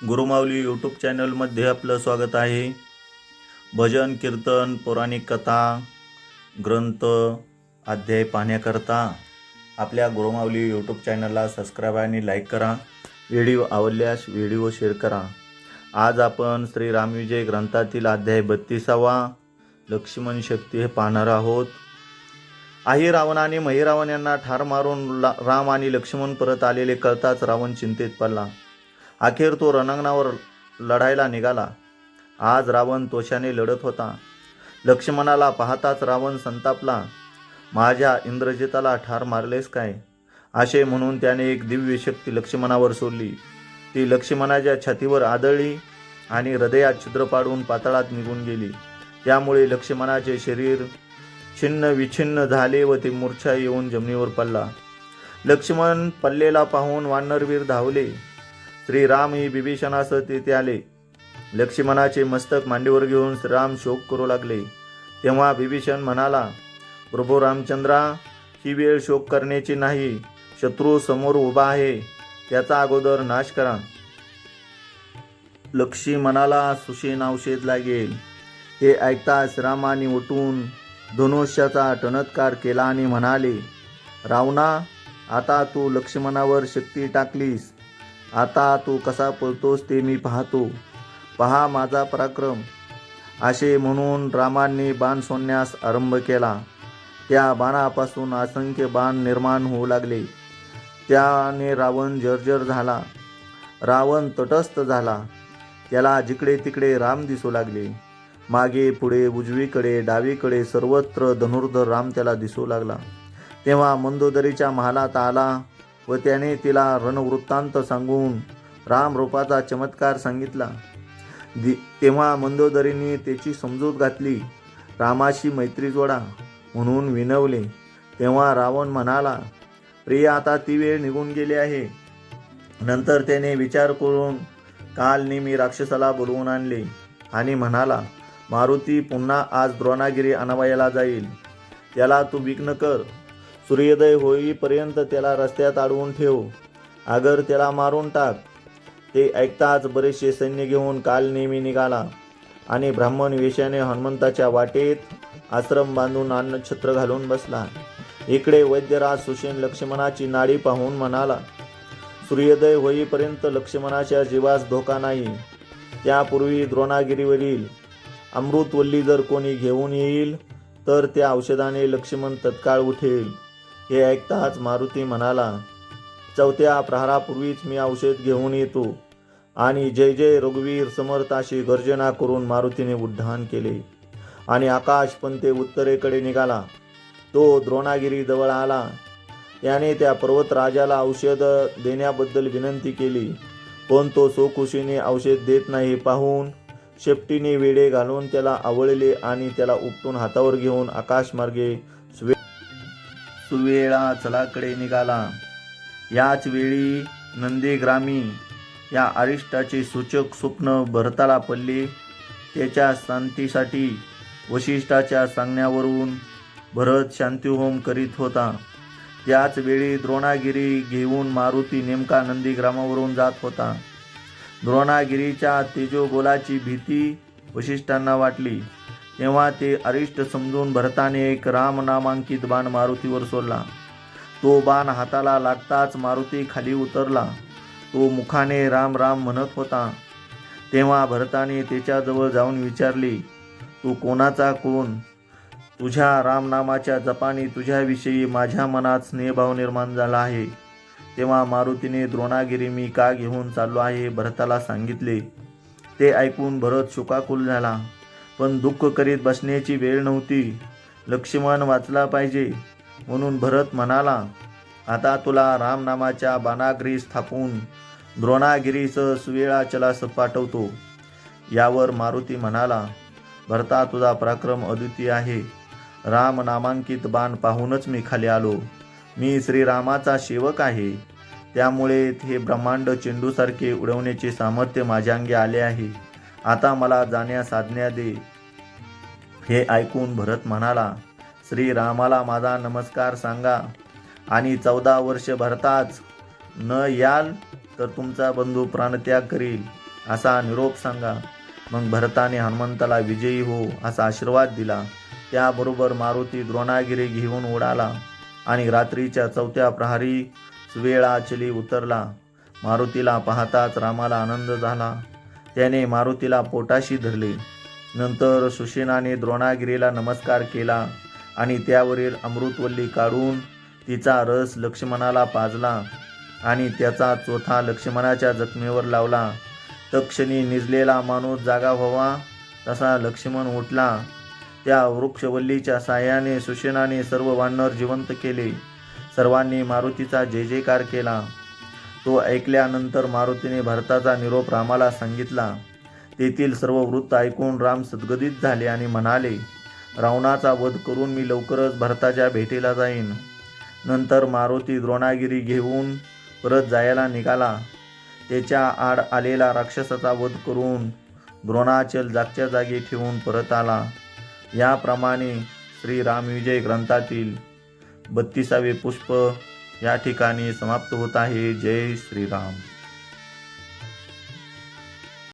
Gurumauli YouTube चॅनलमध्ये आपलं स्वागत आहे. भजन, कीर्तन, पौराणिक कथा, ग्रंथ, अध्याय पाहण्याकरता आपल्या गुरुमाऊली यूट्यूब चॅनलला सबस्क्राईब आणि लाईक करा. व्हिडिओ आवडल्यास व्हिडिओ शेअर करा. आज आपण श्री रामविजय ग्रंथातील अध्याय 32वा लक्ष्मण शक्ती हे पाहणार आहोत. आई रावणाने महिरावण यांना ठार मारून राम आणि लक्ष्मण परत आलेले कळताच रावण चिंतेत पडला. अखेर तो रणांगणावर लढायला निघाला. आज रावण तोशाने लढत होता. लक्ष्मणाला पाहताच रावण संतापला. माझ्या इंद्रजिताला ठार मारलेस काय, असे म्हणून त्याने एक दिव्य शक्ती लक्ष्मणावर सोडली. ती लक्ष्मणाच्या छातीवर आदळली आणि हृदयात छिद्र पाडून पाताळात निघून गेली. त्यामुळे लक्ष्मणाचे शरीर छिन्न विछिन्न झाले व ते मूर्छा येऊन जमिनीवर पडला. लक्ष्मण पडलेला पाहून वानरवीर धावले. श्रीराम ही बिभीषणासह तेथे आले. लक्ष्मणाचे मस्तक मांडीवर घेऊन श्रीराम शोक करू लागले. तेव्हा बिभीषण म्हणाला, प्रभू रामचंद्रा, ही वेळ शोक करण्याची नाही. शत्रू समोर उभा आहे, त्याचा अगोदर नाश करा. लक्ष्मणाला सुषेण औषध लागेल. हे ऐकताच रामाने उठून धनुष्याचा टणत्कार केला आणि म्हणाले, रावणा, आता तू लक्ष्मणावर शक्ती टाकलीस. आता तू कसा पळतोस ते मी पाहतो. पहा माझा पराक्रम. असे म्हणून रामाने बाण सोडण्यास आरंभ केला. त्या बाणापासून असंख्य बाण निर्माण होऊ लागले. त्याने रावण जर्जर झाला. रावण तटस्थ झाला. त्याला जिकडे तिकडे राम दिसू लागले. मागे पुढे उजवीकडे डावीकडे सर्वत्र धनुर्धर राम त्याला दिसू लागला. तेव्हा मंदोदरीच्या महालात आला व त्याने तिला रणवृत्तांत सांगून राम रूपाचा चमत्कार सांगितला. तेव्हा मंदोदरीने त्याची समजूत घातली. रामाशी मैत्री जोडा म्हणून विनवले. तेव्हा रावण म्हणाला, प्रिय, आता ती वेळ निघून गेली आहे. नंतर त्याने विचार करून काल नेमी राक्षसाला बोलवून आणले आणि म्हणाला, मारुती पुन्हा आज द्रोणागिरी आणावयाला जाईल. त्याला तू विघ्न कर. सूर्योदय होईपर्यंत त्याला रस्त्यात अडवून ठेव. अगर त्याला मारून टाक. ते ऐकताच बरेचसे सैन्य घेऊन काल नेमी निघाला आणि ब्राह्मण वेशाने हनुमंताच्या वाटेत आश्रम बांधून अन्नछत्र घालून बसला. इकडे वैद्यराज सुषेण लक्ष्मणाची नाडी पाहून म्हणाला, सूर्योदय होईपर्यंत लक्ष्मणाच्या जीवास धोका नाही. त्यापूर्वी द्रोणागिरीवरील अमृतवल्ली जर कोणी घेऊन येईल तर त्या औषधाने लक्ष्मण तत्काळ उठेल. हे ऐकताच मारुती म्हणाला, चौथ्या प्रहारापूर्वीच मी औषध घेऊन येतो. आणि जय जय रघुवीर समर्थ अशी गर्जना करून मारुतीने उड्डाण केले आणि आकाशपंते उत्तरेकडे निघाला. तो द्रोणागिरी जवळ आला. त्याने त्या पर्वतराजाला औषध देण्याबद्दल विनंती केली, पण तो सोखुशीने औषध देत नाही पाहून शेपटीने वेडे घालून त्याला आवळले आणि त्याला उपटून हातावर घेऊन आकाशमार्गे सुवेळा चलाकडे निघाला. याच वेळी नंदीग्रामी या अरिष्टाचे सूचक स्वप्न भरताला पडले. त्याच्या शांतीसाठी वशिष्ठाच्या सांगण्यावरून भरत शांतिहोम करीत होता. त्याच वेळी द्रोणागिरी घेऊन मारुती नेमका नंदीग्रामावरून जात होता. द्रोणागिरीच्या तेजोगोलाची भीती वशिष्ठांना वाटली. तेव्हा ते अरिष्ट समजून भरताने एक रामनामांकित बाण मारुतीवर सोडला. तो बाण हाताला लागताच मारुती खाली उतरला. तो मुखाने राम राम म्हणत होता. तेव्हा भरताने त्याच्याजवळ जाऊन विचारले, तू कोणाचा कोण? तुझ्या रामनामाच्या जपाने तुझ्याविषयी माझ्या मनात स्नेहभाव निर्माण झाला आहे. तेव्हा मारुतीने द्रोणागिरी मी का घेऊन चाललो आहे भरताला सांगितले. ते ऐकून भरत शोकाकुल झाला. पण दुःख करीत बसण्याची वेळ नव्हती. लक्ष्मण वाचला पाहिजे म्हणून भरत म्हणाला, आता तुला रामनामाच्या बाणाग्री स्थापून द्रोणागिरीसह सुवेळाचलास पाठवतो. यावर मारुती म्हणाला, भरता, तुझा पराक्रम अद्वितीय आहे. रामनामांकित बाण पाहूनच मी खाली आलो. मी श्रीरामाचा सेवक आहे. त्यामुळे हे ब्रह्मांड चेंडूसारखे उडवण्याचे सामर्थ्य माझ्या अंगी आले आहे. आता मला जाण्यास आज्ञा दे. हे ऐकून भरत म्हणाला, श्रीरामाला माझा नमस्कार सांगा आणि 14 वर्ष भरताच न याल तर तुमचा बंधू प्राणत्याग करील. असा निरोप सांगा. मग भरताने हनुमंताला विजयी हो असा आशीर्वाद दिला. त्याबरोबर मारुती द्रोणागिरी घेऊन उडाला आणि रात्रीच्या 4थ्या प्रहरी सुवेळाचली उतरला. मारुतीला पाहताच रामाला आनंद झाला. त्याने मारुतीला पोटाशी धरले. नंतर सुसेनाने द्रोणागिरीला नमस्कार केला आणि त्यावरील अमृतवल्ली काढून तिचा रस लक्ष्मणाला पाजला आणि त्याचा चोथा लक्ष्मणाच्या जखमेवर लावला. तत्क्षणी निजलेला माणूस जागा व्हावा तसा लक्ष्मण उठला. त्या वृक्षवल्लीच्या साह्याने सुसेनाने सर्व वानर जिवंत केले. सर्वांनी मारुतीचा जय जयकार केला. तो ऐकल्यानंतर मारुतीने भरताचा निरोप रामाला सांगितला. तेथील सर्व वृत्त ऐकून राम सद्गदित झाले आणि म्हणाले, रावणाचा वध करून मी लवकरच भरताच्या भेटीला जाईन. नंतर मारुती द्रोणागिरी घेऊन परत जायला निघाला. त्याच्या आड आलेला राक्षसाचा वध करून द्रोणाचल जागच्या जागी ठेवून परत आला. याप्रमाणे श्री रामविजय ग्रंथातील 32वे पुष्प या ठिकाणी समाप्त होत आहे. जय श्रीराम.